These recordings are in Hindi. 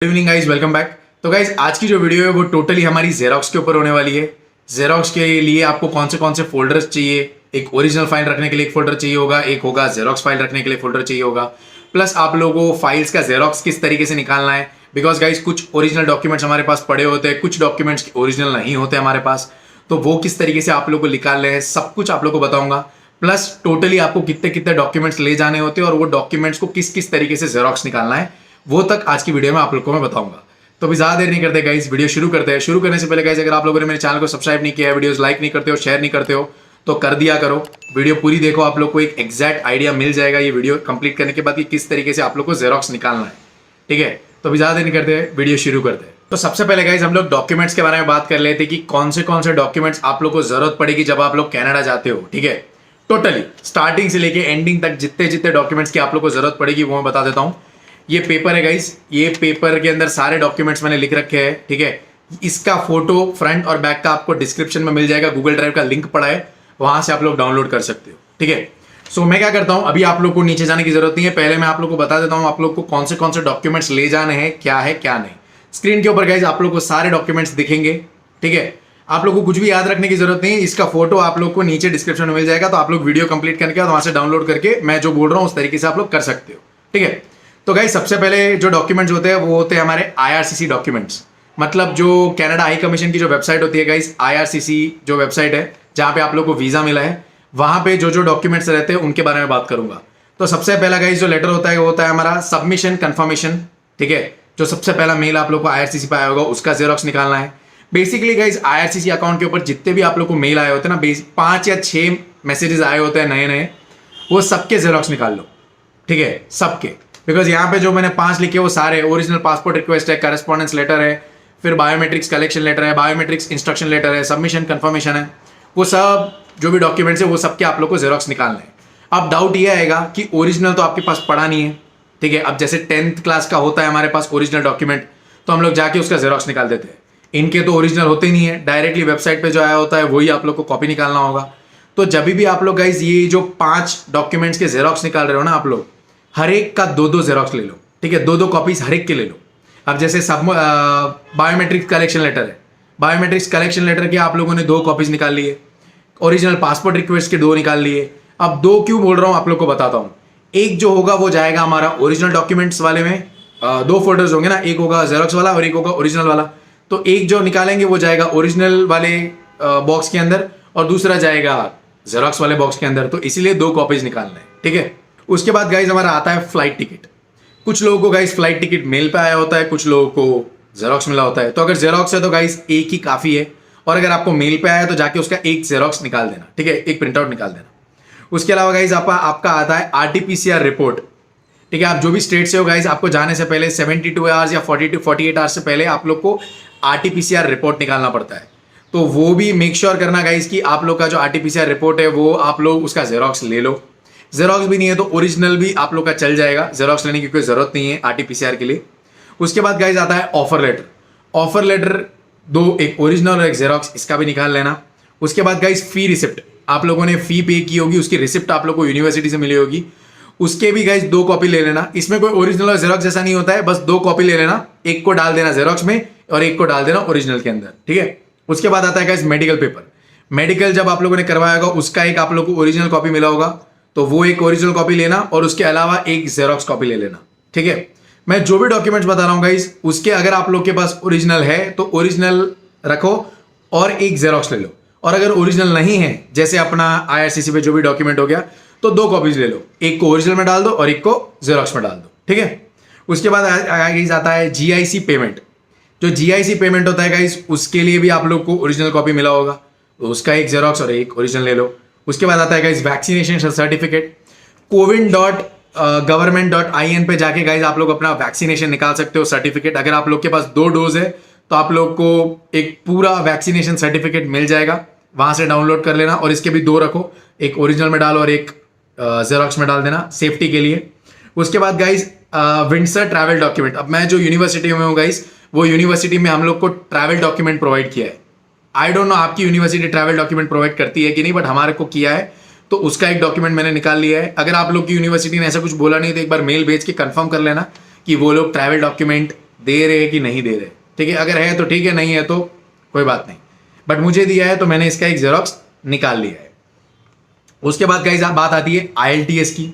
Good evening guys, welcome back. तो गाइज आज की जो वीडियो है वो टोटली हमारी जेरोक्स के ऊपर होने वाली है। जेरोक्स के लिए आपको कौन से फोल्डर्स चाहिए, एक ओरिजिनल फाइल रखने के लिए एक फोल्डर चाहिए होगा, एक होगा जेरोक्स फाइल रखने के लिए फोल्डर चाहिए होगा, प्लस आप लोगों को फाइल्स का जेरोक्स किस तरीके से निकालना है। बिकॉज गाइज कुछ ओरिजिनल डॉक्यूमेंट्स हमारे पास पड़े होते हैं, कुछ डॉक्यूमेंट्स ओरिजिनल नहीं होते हमारे पास, तो वो किस तरीके से आप लोग को निकाल रहे हैं सब कुछ आप लोग को बताऊंगा। प्लस टोटली आपको कितने कितने डॉक्यूमेंट्स ले जाने होते हैं और वो डॉक्यूमेंट्स को किस किस तरीके से जेरोक्स निकालना है वो तक आज की वीडियो में आप लोग को मैं बताऊंगा। तो अभी ज्यादा देर नहीं करते गाइस, वीडियो शुरू करते हैं। शुरू करने से पहले गाइस अगर आप लोगों ने मेरे चैनल को सब्सक्राइब नहीं किया है, वीडियोस लाइक नहीं करते हो, शेयर नहीं करते हो तो कर दिया करो। वीडियो पूरी देखो, आप लोग को एक एग्जैक्ट आइडिया मिल जाएगा ये वीडियो कंप्लीट करने के बाद कि किस तरीके से आप लोग को जेरोक्स निकालना है। ठीक है, तो अभी ज्यादा देर नहीं करते, वीडियो शुरू करते हैं। तो सबसे पहले गाइस हम लोग डॉक्यूमेंट्स के बारे में बात कर लेते कि कौन से डॉक्यूमेंट्स आप लोग को जरूरत पड़ेगी जब आप लोग कनाडा जाते हो। ठीक है, टोटली स्टार्टिंग से लेके एंडिंग तक जितने जितने डॉक्यूमेंट्स की आप लोग को जरूरत पड़ेगी वो मैं बता देता हूँ। ये पेपर है गाइस, ये पेपर के अंदर सारे डॉक्यूमेंट्स मैंने लिख रखे हैं। ठीक है, इसका फोटो फ्रंट और बैक का आपको डिस्क्रिप्शन में मिल जाएगा, गूगल ड्राइव का लिंक पड़ा है, वहां से आप लोग डाउनलोड कर सकते हो। ठीक है, सो मैं क्या करता हूं, अभी आप लोग को नीचे जाने की जरूरत नहीं है, पहले मैं आप लोग को बता देता हूं आप लोग को कौन से डॉक्यूमेंट्स ले जाने हैं, क्या है क्या नहीं। स्क्रीन के ऊपर गाइस आप लोग को सारे डॉक्यूमेंट्स दिखेंगे। ठीक है, आप लोग को कुछ भी याद रखने की जरूरत नहीं है, इसका फोटो आप लोग को नीचे डिस्क्रिप्शन में मिल जाएगा, तो आप लोग वीडियो कंप्लीट करके वहां से डाउनलोड करके मैं जो बोल रहा हूं उस तरीके से आप लोग कर सकते हो। ठीक है, तो गाइस सबसे पहले जो डॉक्यूमेंट्स होते हैं वो होते हैं हमारे आईआरसीसी डॉक्यूमेंट्स, मतलब जो कनाडा हाई कमीशन की जो वेबसाइट होती है गाइस, आईआरसीसी जो वेबसाइट है जहां पे आप लोग को वीजा मिला है, वहां पे जो डॉक्यूमेंट्स रहते हैं उनके बारे में बात करूंगा। तो सबसे पहला गाइस जो लेटर होता है वो होता है हमारा सबमिशन कंफर्मेशन। ठीक है, जो सबसे पहला मेल आप लोग को आईआरसीसी पे आया होगा उसका जेरोक्स निकालना है। बेसिकली गाइस आईआरसीसी अकाउंट के ऊपर जितने भी आप लोग को मेल आए होते हैं ना, 5 या 6 मैसेजेस आए होते हैं नए नए, वो सबके जेरोक्स निकाल लो। ठीक है, सबके, बिकॉज यहाँ पे जो मैंने 5 लिखे वो सारे ओरिजिनल पासपोर्ट रिक्वेस्ट है, करस्पॉन्डेंस लेटर है, फिर बायोमेट्रिक्स कलेक्शन लेटर है, बायोमेट्रिक्स इंस्ट्रक्शन लेटर है, सबमिशन कंफर्मेशन है, वो सब जो भी डॉक्यूमेंट्स है वो सबके आप लोग को जेरोक्स निकालना है। अब डाउट ये आएगा कि ओरिजिनल तो आपके पास पड़ा नहीं है। ठीक है, अब जैसे 10th क्लास का होता है हमारे पास ओरिजिनल डॉक्यूमेंट, तो हम लोग जाके उसका जेरोक्स निकाल देते हैं। इनके तो ओरिजिनल होते ही नहीं है, डायरेक्टली वेबसाइट पे जो आया होता है वही आप लोग को कॉपी निकालना होगा। तो जब भी आप लोग गाइज ये जो 5 डॉक्यूमेंट्स के जेरोक्स निकाल रहे हो ना, आप लोग हर एक का 2-2 जेरोक्स ले लो। ठीक है, 2-2 कॉपीज हर एक के ले लो। अब जैसे सब बायोमेट्रिक्स कलेक्शन लेटर है, बायोमेट्रिक्स कलेक्शन लेटर के आप लोगों ने 2 कॉपीज निकाल लिए, ओरिजिनल पासपोर्ट रिक्वेस्ट के 2 निकाल लिए। अब 2 क्यों बोल रहा हूं आप लोग को बताता हूं। एक जो होगा वो जाएगा हमारा ओरिजिनल डॉक्यूमेंट्स वाले में, 2 फोल्डर्स होंगे ना, एक होगा जेरोक्स वाला और एक होगा ओरिजिनल वाला। तो एक जो निकालेंगे वो जाएगा ओरिजिनल वाले बॉक्स के अंदर और दूसरा जाएगा जेरोक्स वाले बॉक्स के अंदर, तो इसीलिए 2 कॉपीज निकालना है। ठीक है, उसके बाद गाइज हमारा आता है फ्लाइट टिकट। कुछ लोगों को गाइज फ्लाइट टिकट मेल पे आया होता है, कुछ लोगों को जेरोक्स मिला होता है। तो अगर जेरोक्स है तो गाइज एक ही काफी है, और अगर आपको मेल पे आया तो जाके उसका एक जेरोक्स निकाल देना। ठीक है, एक प्रिंट आउट निकाल देना। उसके अलावा गाइज आपका आता है आरटीपीसीआर रिपोर्ट। ठीक है, आप जो भी स्टेट से हो गाइज, आपको जाने से पहले 72 आवर्स या 48 आवर्स से पहले आप लोग को आरटीपीसीआर रिपोर्ट निकालना पड़ता है। तो वो भी मेक श्योर करना गाइज कि आप लोग का जो आरटीपीसीआर रिपोर्ट है वो आप लोग उसका जेरोक्स ले लो। जेरोक्स भी नहीं है तो ओरिजिनल भी आप लोग का चल जाएगा, जेरोक्स लेने की कोई जरूरत नहीं है आरटीपीसीआर के लिए। उसके बाद गाइज आता है ऑफर लेटर। ऑफर लेटर 2, एक ओरिजिनल और एक जेरोक्स, इसका भी निकाल लेना। उसके बाद गाइज फी रिसिप्ट, आप लोगों ने फी पे की होगी, उसकी रिसिप्ट आप लोग को यूनिवर्सिटी से मिली होगी, उसके भी गाइज 2 कॉपी ले लेना। इसमें कोई ओरिजिनल और जेरोक्स जैसा नहीं होता है, बस 2 कॉपी ले लेना, एक को डाल देना जेरोक्स में और एक को डाल देना ओरिजिनल के अंदर। ठीक है, उसके बाद आता है गाइज मेडिकल पेपर। मेडिकल जब आप लोगों ने करवाया होगा उसका एक आप लोग को ओरिजिनल कॉपी मिला होगा, तो वो एक ओरिजिनल कॉपी लेना और उसके अलावा एक जेरोक्स कॉपी ले लेना। ठीक है, मैं जो भी डॉक्यूमेंट्स बता रहा हूं गाइज उसके अगर आप लोग के पास ओरिजिनल है तो ओरिजिनल रखो और एक जेरोक्स ले लो, और अगर ओरिजिनल नहीं है जैसे अपना आईआरसीसी पे जो भी डॉक्यूमेंट हो गया तो 2 कॉपीज ले लो, एक को ओरिजिनल में डाल दो और एक को जेरोक्स में डाल दो। ठीक है, उसके बाद आगे आता है जीआईसी पेमेंट। जो जीआईसी पेमेंट होता है गाइज उसके लिए भी आप लोग को ओरिजिनल कॉपी मिला होगा, तो उसका एक जेरोक्स और एक ओरिजिनल ले लो। उसके बाद आता है गाइज वैक्सीनेशन सर्टिफिकेट। covid.government.in पे जाके गाइज आप लोग अपना वैक्सीनेशन निकाल सकते हो सर्टिफिकेट। अगर आप लोग के पास 2 डोज है तो आप लोग को एक पूरा वैक्सीनेशन सर्टिफिकेट मिल जाएगा, वहां से डाउनलोड कर लेना। और इसके भी 2 रखो, एक ओरिजिनल में डालो और एक जेरोक्स में डाल देना सेफ्टी के लिए। उसके बाद गाइज विंडसर ट्रैवल डॉक्यूमेंट। अब मैं जो यूनिवर्सिटी में हूँ गाइज, वो यूनिवर्सिटी में हम लोग को ट्रैवल डॉक्यूमेंट प्रोवाइड किया है। आई डोंट नो आपकी यूनिवर्सिटी ट्रैवल डॉक्यूमेंट प्रोवाइड करती है कि नहीं, बट हमारे को किया है, तो उसका एक डॉक्यूमेंट मैंने निकाल लिया है। अगर आप लोग की यूनिवर्सिटी ने ऐसा कुछ बोला नहीं तो एक बार मेल भेज के कंफर्म कर लेना कि वो लोग ट्रैवल डॉक्यूमेंट दे रहे कि नहीं दे रहे, ठीक है। अगर है तो ठीक है, नहीं है तो कोई बात नहीं, बट मुझे दिया है तो मैंने इसका एक जेरोक्स निकाल लिया है। उसके बाद गाइस बात आती है IELTS की।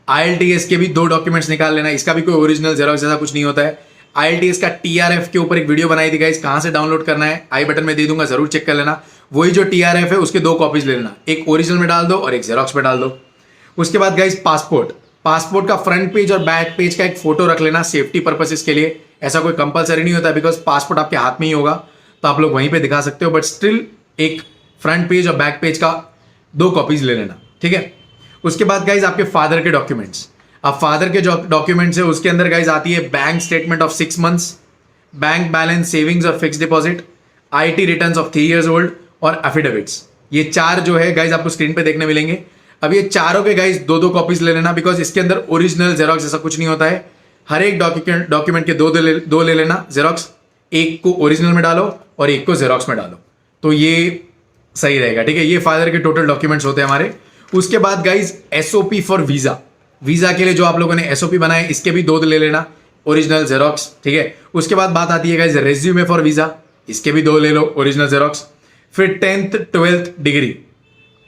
IELTS के भी 2 डॉक्यूमेंट्स निकाल लेना, इसका भी कोई ओरिजिनल जेरोक्स जैसा कुछ नहीं होता है। IELTS का TRF के ऊपर एक वीडियो बनाई थी गाइस, कहां से डाउनलोड करना है आई बटन में दे दूंगा, जरूर चेक कर लेना। वही जो TRF है उसके 2 कॉपीज ले लेना, एक ओरिजिनल में डाल दो और एक जेरोक्स में डाल दो। उसके बाद गाइस पासपोर्ट का फ्रंट पेज और बैक पेज का एक फोटो रख लेना सेफ्टी पर्पसेस के लिए। ऐसा कोई कंपलसरी नहीं होता बिकॉज पासपोर्ट आपके हाथ में ही होगा तो आप लोग वहीं पे दिखा सकते हो, बट स्टिल एक फ्रंट पेज और बैक पेज का 2 कॉपीज ले लेना, ठीक है। उसके बाद गाइज आपके फादर के डॉक्यूमेंट्स। अब फादर के जो डॉक्यूमेंट्स है उसके अंदर गाइज आती है bank statement of 6 months, bank balance, savings और fix deposit, IT returns of 3 years old और एफिडेविट्स। ये 4 जो है गाइज आपको स्क्रीन पे देखने मिलेंगे। अब ये चारों के गाइज 2-2 कॉपीज ले लेना बिकॉज इसके अंदर ओरिजिनल जेरोक्स ऐसा कुछ नहीं होता है। हर एक डॉक्यूमेंट के 2 ले लेना जेरोक्स, एक को ओरिजिनल में डालो और एक को जेरोक्स में डालो, तो ये सही रहेगा, ठीक है। ये फादर के टोटल डॉक्यूमेंट्स होते हैं हमारे। उसके बाद गाइज SOP फॉर वीजा के लिए जो आप लोगों ने SOP बनाए इसके भी 2 ले लेना, ओरिजिनल जेरोक्स, ठीक है। उसके बाद बात आती है गाइज रेज्यूमे फॉर वीजा, इसके भी 2 ले लो, ओरिजिनल जेरोक्स। फिर 10th 12th डिग्री,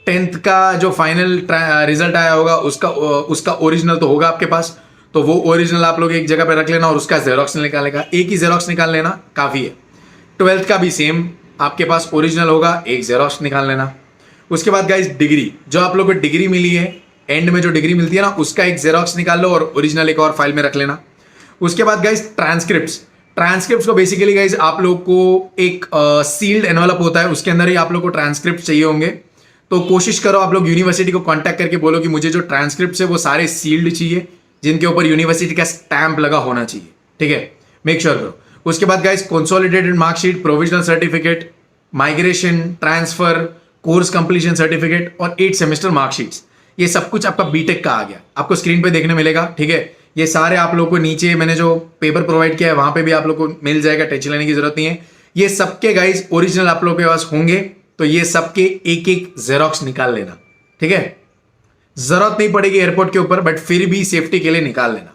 10th का जो फाइनल रिजल्ट आया होगा उसका ओरिजिनल तो होगा आपके पास, तो वो ओरिजिनल आप लोग एक जगह पे रख लेना और उसका जेरोक्स निकालेगा, एक ही जेरोक्स निकाल लेना काफी है। 12th का भी सेम आपके पास ओरिजिनल होगा, एक जेरोक्स निकाल लेना। उसके बाद गाइस डिग्री, जो आप लोग को डिग्री मिली है एंड में जो डिग्री मिलती है ना उसका एक जेरोक्स निकाल लो और ओरिजिनल एक और फाइल में रख लेना। उसके बाद गाइस ट्रांसक्रिप्ट्स को बेसिकली गाइस आप लोग को एक सील्ड एनवलप होता है उसके अंदर ही आप लोग को ट्रांसक्रिप्ट चाहिए होंगे, तो कोशिश करो आप लोग यूनिवर्सिटी को कांटेक्ट करके बोलो कि मुझे जो ट्रांसक्रिप्ट है वो सारे सील्ड चाहिए जिनके ऊपर यूनिवर्सिटी का स्टैंप लगा होना चाहिए, ठीक है, मेक श्योर करो। उसके बाद guys consolidated marksheet, provisional certificate, migration, transfer, course completion certificate और 8 सेमेस्टर मार्कशीट्स, ये सब कुछ आपका बीटेक का आ गया, आपको स्क्रीन पे देखने मिलेगा, ठीक है। ये सारे आप लोग को नीचे मैंने जो पेपर प्रोवाइड किया है वहां पे भी आप लोग को मिल जाएगा, टेंशन लेने की जरूरत नहीं है। ये सबके गाइस ओरिजिनल आप लोग के पास होंगे तो ये सबके एक जेरोक्स निकाल लेना, ठीक है। जरूरत नहीं पड़ेगी एयरपोर्ट के ऊपर, बट फिर भी सेफ्टी के लिए निकाल लेना।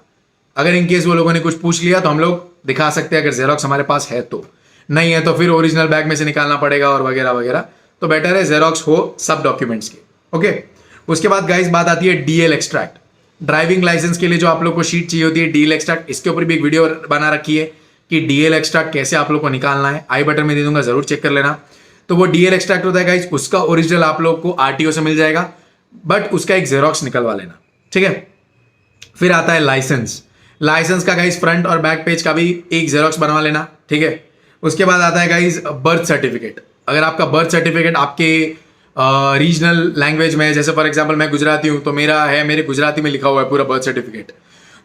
अगर इनकेस वो लोगों ने कुछ पूछ लिया तो हम लोग दिखा सकते हैं अगर जेरोक्स हमारे पास है तो, नहीं है तो फिर ओरिजिनल बैग में से निकालना पड़ेगा और वगैरह वगैरह, तो बेटर है जेरोक्स हो सब डॉक्यूमेंट्स के, ओके। उसके बाद गाइस बात आती है DL एक्सट्रैक्ट, ड्राइविंग लाइसेंस के लिए जो आप लोग को शीट चाहिए होती है DL एक्सट्रैक्ट, इसके ऊपर भी एक वीडियो बना रखी है कि DL एक्सट्रैक्ट कैसे आप लोग को निकालना है, आई बटन में दे दूंगा, जरूर चेक कर लेना। तो वो DL एक्सट्रैक्ट होता है गाइस, उसका ओरिजिनल आप लोग को RTO से मिल जाएगा, बट उसका एक जेरोक्स निकलवा लेना, ठीक है। फिर आता है लाइसेंस का गाइस फ्रंट और बैक पेज का भी एक जेरोक्स बनवा लेना, ठीक है। उसके बाद आता है गाइस बर्थ सर्टिफिकेट। अगर आपका बर्थ सर्टिफिकेट आपके रीजनल लैंग्वेज में है, जैसे फॉर एग्जांपल मैं गुजराती हूं तो मेरे गुजराती में लिखा हुआ है पूरा बर्थ सर्टिफिकेट,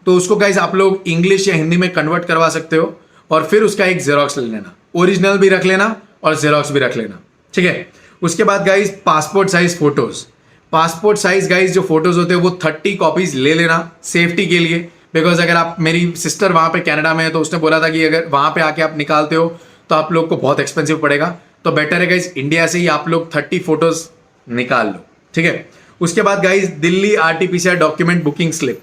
तो उसको गाइस आप लोग इंग्लिश या हिंदी में कन्वर्ट करवा सकते हो और फिर उसका एक जेरोक्स ले लेना, ओरिजिनल भी रख लेना और जेरोक्स भी रख लेना, ठीक है। उसके बाद गाइस पासपोर्ट साइज गाइस जो फोटोज होते हैं वो 30 कॉपीज ले लेना सेफ्टी के लिए, बिकॉज अगर आप, मेरी सिस्टर वहां पे कनाडा में है तो उसने बोला था कि अगर वहां पे आके आप निकालते हो तो आप लोग को बहुत एक्सपेंसिव पड़ेगा, तो बेटर है गाइस इंडिया से ही आप लोग 30 फोटोज निकाल लो, ठीक है। उसके बाद guys Delhi RT-PCR document booking slip.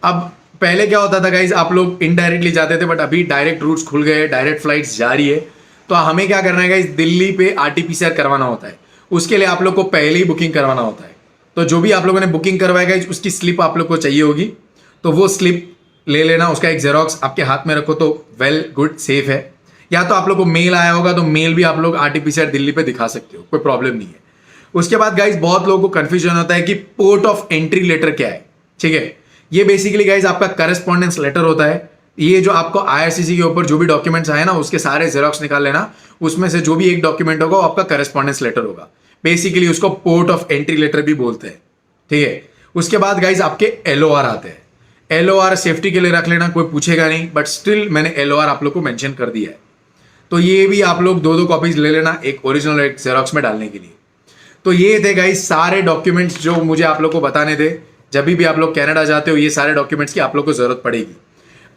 अब पहले क्या होता था गाइस, आप लोग इनडायरेक्टली जाते थे, बट अभी डायरेक्ट रूट्स खुल गए, डायरेक्ट फ्लाइट्स जा रही है, तो हमें क्या करना है गाइस, दिल्ली पे RT-PCR करवाना होता है, उसके लिए आप लोग को पहले ही बुकिंग करवाना होता है। तो जो भी आप लोगों ने बुकिंग करवाया गाइस उसकी स्लिप आप लोग को चाहिए होगी, तो वो स्लिप ले लेना, उसका एक जेरोक्स आपके हाथ में रखो तो वेल गुड सेफ है। या तो आप लोग को मेल आया होगा तो मेल भी आप लोग RT-PCR दिल्ली पे दिखा सकते हो, कोई प्रॉब्लम नहीं है। उसके बाद गाइस बहुत लोगों को कंफ्यूजन होता है कि पोर्ट ऑफ एंट्री लेटर क्या है, ठीक है। ये बेसिकली गाइस आपका करस्पॉन्डेंस लेटर होता है। ये जो आपको IRCC के ऊपर जो भी डॉक्यूमेंट्स आए ना उसके सारे जेरोक्स निकाल लेना, उसमें से जो भी एक डॉक्यूमेंट होगा वो आपका करस्पॉन्डेंस लेटर होगा, बेसिकली उसको पोर्ट ऑफ एंट्री लेटर भी बोलते हैं, ठीक है। उसके बाद गाइस आपके LOR आते हैं, LOR सेफ्टी के लिए रख लेना, कोई पूछेगा नहीं, बट स्टिल मैंने LOR आप लोग को मेंशन कर दिया है, तो ये भी आप लोग 2-2 कॉपीज ले लेना, एक ओरिजिनल और एक जेरोक्स में डालने के लिए। तो ये थे गाइस सारे डॉक्यूमेंट्स जो मुझे आप लोग को बताने थे, जब भी आप लोग कनाडा जाते हो ये सारे डॉक्यूमेंट्स की आप लोग को जरूरत पड़ेगी।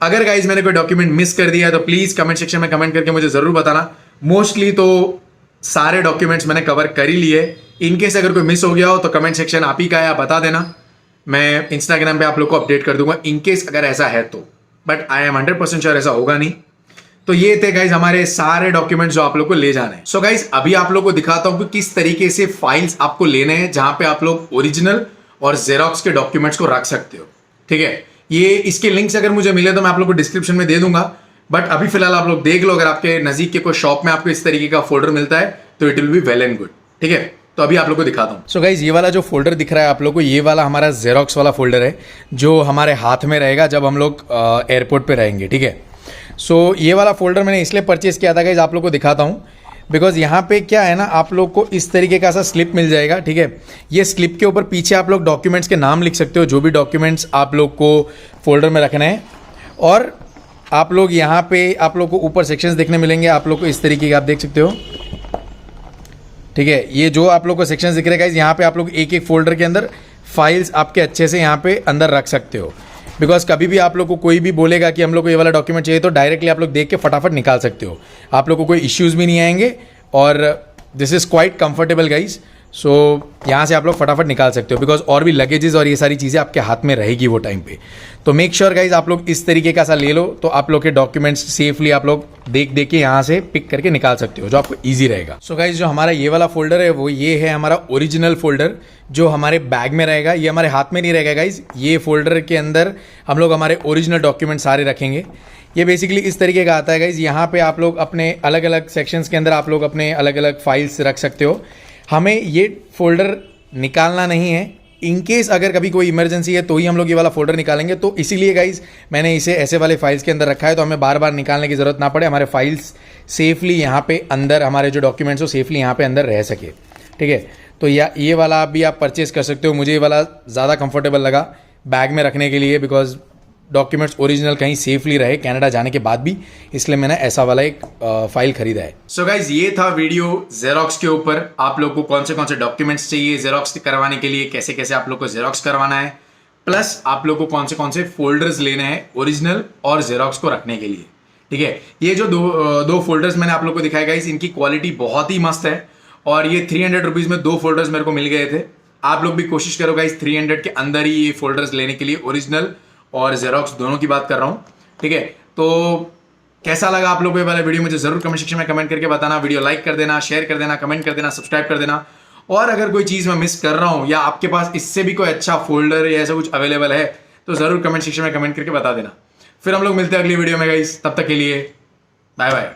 अगर गाइस मैंने कोई डॉक्यूमेंट मिस कर दिया है तो प्लीज कमेंट सेक्शन में कमेंट करके मुझे जरूर बताना। मोस्टली तो सारे डॉक्यूमेंट्स मैंने कवर कर ही लिए, इनकेस अगर कोई मिस हो गया हो तो कमेंट सेक्शन आप ही का है, आप बता देना, मैं इंस्टाग्राम पे आप लोग को अपडेट कर दूंगा इनकेस अगर ऐसा है तो, बट आई एम 100% श्योर ऐसा होगा नहीं। तो ये थे गाइज हमारे सारे डॉक्यूमेंट्स जो आप लोग को ले जाने हैं। सो गाइज अभी आप लोग को दिखाता हूं कि किस तरीके से फाइल्स आपको लेने हैं जहां पे आप लोग ओरिजिनल और जेरोक्स के डॉक्यूमेंट्स को रख सकते हो। ठीक है, ये इसके लिंक्स अगर मुझे मिले तो मैं आप लोग को डिस्क्रिप्शन में दे दूंगा, बट अभी फिलहाल आप लोग देख लो। अगर आपके नजदीक के कोई शॉप में आपको इस तरीके का फोल्डर मिलता है तो it will be well and good. ठीक है, तो अभी आप लोग को दिखाता हूँ। सो गाइज ये वाला जो फोल्डर दिख रहा है आप लोग को, ये वाला हमारा जेरोक्स वाला फोल्डर है जो हमारे हाथ में रहेगा जब हम लोग एयरपोर्ट पे रहेंगे। ठीक है, सो ये वाला फोल्डर मैंने इसलिए परचेज किया था गाइज, आप लोग को दिखाता हूँ, बिकॉज यहाँ पे क्या है ना, आप लोग को इस तरीके का सा स्लिप मिल जाएगा। ठीक है, ये स्लिप के ऊपर पीछे आप लोग डॉक्यूमेंट्स के नाम लिख सकते हो, जो भी डॉक्यूमेंट्स आप लोग को फोल्डर में रखना है। और आप लोग यहाँ पे आप लोग को ऊपर सेक्शंस देखने मिलेंगे आप लोग को इस तरीके के, आप देख सकते हो। ठीक है, ये जो आप लोग को सेक्शंस दिख रहे हैं गाइज, यहाँ पे आप लोग एक एक फोल्डर के अंदर फाइल्स आपके अच्छे से यहाँ पे अंदर रख सकते हो। बिकॉज कभी भी आप लोग को कोई भी बोलेगा कि हम लोग को ये वाला डॉक्यूमेंट चाहिए तो डायरेक्टली आप लोग देख के फटाफट निकाल सकते हो, आप लोग को कोई इश्यूज भी नहीं आएंगे और this is quite comfortable guys. So यहाँ से आप लोग फटाफट निकाल सकते हो, बिकॉज और भी लगेजेस और ये सारी चीज़ें आपके हाथ में रहेगी वो टाइम पे। तो मेक श्योर गाइज आप लोग इस तरीके का सा ले लो, तो आप लोग के डॉक्यूमेंट्स सेफली आप लोग देख के यहाँ से पिक करके निकाल सकते हो, जो आपको ईजी रहेगा। सो गाइज जो हमारा ये वाला फोल्डर है वो ये है हमारा ओरिजिनल फोल्डर, जो हमारे बैग में रहेगा। ये हमारे हाथ में नहीं रहेगा गाइज, ये फोल्डर के अंदर हम लोग हमारे ओरिजिनल डॉक्यूमेंट सारे रखेंगे। ये बेसिकली इस तरीके का आता है गाइज, यहाँ पे आप लोग अपने अलग अलग सेक्शंस के अंदर आप लोग अपने अलग अलग फाइल्स रख सकते हो। हमें ये फोल्डर निकालना नहीं है, इनकेस अगर कभी कोई इमरजेंसी है तो ही हम लोग ये वाला फोल्डर निकालेंगे। तो इसीलिए गाइज मैंने इसे ऐसे वाले फाइल्स के अंदर रखा है, तो हमें बार बार निकालने की ज़रूरत ना पड़े, हमारे फाइल्स सेफली यहाँ पे अंदर, हमारे जो डॉक्यूमेंट्स हो सेफली यहाँ पे अंदर रह सके। ठीक है, तो ये वाला भी आप परचेज कर सकते हो। मुझे ये वाला ज़्यादा कंफर्टेबल लगा बैग में रखने के लिए, बिकॉज डॉक्यूमेंट्स ओरिजिनल कहीं सेफली रहे कनाडा जाने के बाद भी, इसलिए मैंने ऐसा वाला एक फाइल खरीदा है। सो गाइज ये था वीडियो जेरोक्स के ऊपर। आप लोग को कौन से डॉक्यूमेंट्स चाहिए जेरोक्स करवाने के लिए, कैसे कैसे आप लोग को जेरोक्स करवाना है, प्लस आप लोग को कौन से फोल्डर्स लेने हैं ओरिजिनल और जेरोक्स को रखने के लिए। ठीक है, ये जो दो फोल्डर्स मैंने आप लोग को दिखाया गाइज, इनकी क्वालिटी बहुत ही मस्त है और ये 300 रुपीज़ में 2 फोल्डर्स मेरे को मिल गए थे। आप लोग भी कोशिश करो गाइज 300 के अंदर ही ये फोल्डर्स लेने के लिए, ओरिजिनल और जेरोक्स दोनों की बात कर रहा हूँ। ठीक है, तो कैसा लगा आप लोगों को ये वाला वीडियो, मुझे जरूर कमेंट सेक्शन में कमेंट करके बताना। वीडियो लाइक कर देना, शेयर कर देना, कमेंट कर देना, सब्सक्राइब कर देना। और अगर कोई चीज़ मैं मिस कर रहा हूँ या आपके पास इससे भी कोई अच्छा फोल्डर या ऐसा कुछ अवेलेबल है तो जरूर कमेंट सेक्शन में कमेंट करके बता देना। फिर हम लोग मिलते हैं अगली वीडियो में गाइस, तब तक के लिए बाय बाय।